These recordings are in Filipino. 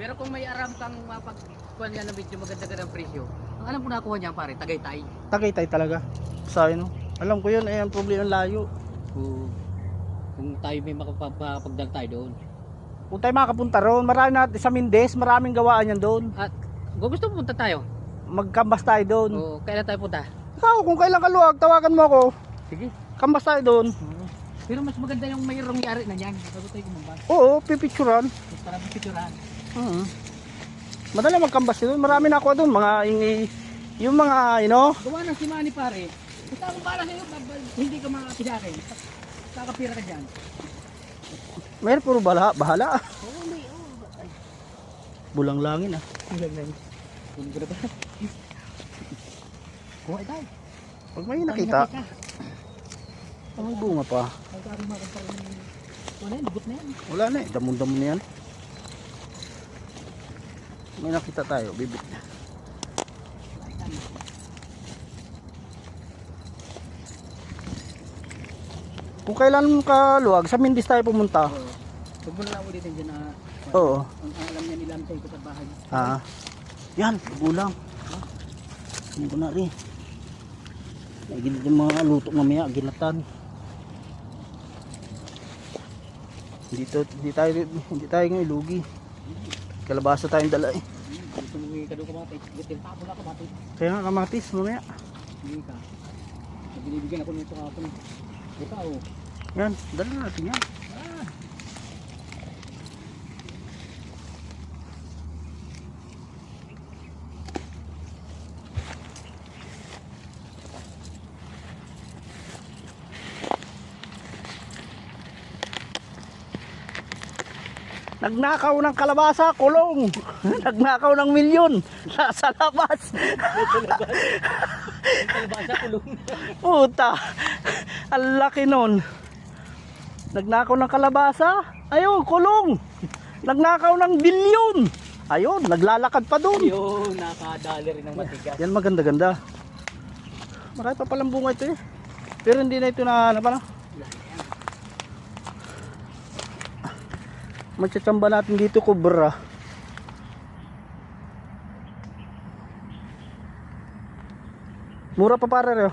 Pero kung may aram kang mapagkuhan niya ng medyo maganda-ganda ng presyo, ang alam ko nakuha niya pare, Tagaytay. Tagaytay talaga. Sa no. Alam ko 'yun, eh ang problema ng layo. Kung tayo may makapagdal tayo doon. Kung tayo makapunta roon, marami natin sa Mindes, maraming gawaan yan doon. At kung gusto mo punta tayo? Magkambas tayo doon. O kailan tayo punta? Ikaw, kung kailan kaluwag, tawagan mo ako. Sige. Kambas tayo doon. Pero mas maganda yung mayroong yari na yan. Bago tayo kumambas. Oo, pipicturan. Mas parang pipicturan. Madali magkambas doon. Marami na ako doon. Mga yung mga, Gawa ng simani pare. Basta kung para sa'yo, hindi ka makapisakin. Kakapira ka dyan. mayroon puro bahala. Oo, may. Bulang langin ah. Bulang langin. Bulang ko na ba? Kuha tayo. Pag may nakita. Ang bunga pa. Wala yan, dugot na yan. Wala na eh, damon-damon na yan. May nakita tayo, bibit. Kung kailan kaluwag, sa Mindes tayo pumunta. Huwag mo na lang ulitin dyan na Oo. ang alam niya nilang tayo sa bahay. Yan, gulang. Hindi ko na rin. Nagigilid yung mga luto mamaya, ginatan. Hindi tayo ngayon ilugi. Kalabasa tayong dala eh. Gusto mo nga kado kamatis, gutin tapo na kamatis. Kaya nga kamatis mamaya. Hindi ka. Binibigyan ako nito kahapon. Ito oh. Yan, dala natin yan. Nagnakaw ng kalabasa, kulong. Nagnakaw ng milyon sa labas. Kalabasa kulong. Puta. Ang laki nun. Nagnakaw ng kalabasa. Ayun, kulong. Nagnakaw ng bilyon. Ayun, naglalakad pa doon. Yung nakadali rin ng matigas. Yan maganda-ganda. Marami pa palang bunga ito eh. Pero hindi na ito na ano pa na. Magtsatsamba natin dito, kubra. Mura pa para rin.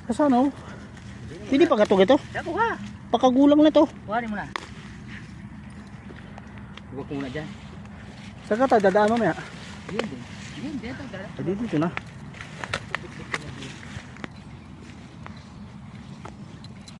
Kasaan oh? Hindi pa gatog ito? Ako ha. Pakagulang na ito. Kuhanin mo na. Huwag ko muna dyan. Saka tayo dadaan mamaya. Hindi. Dito. Dito na.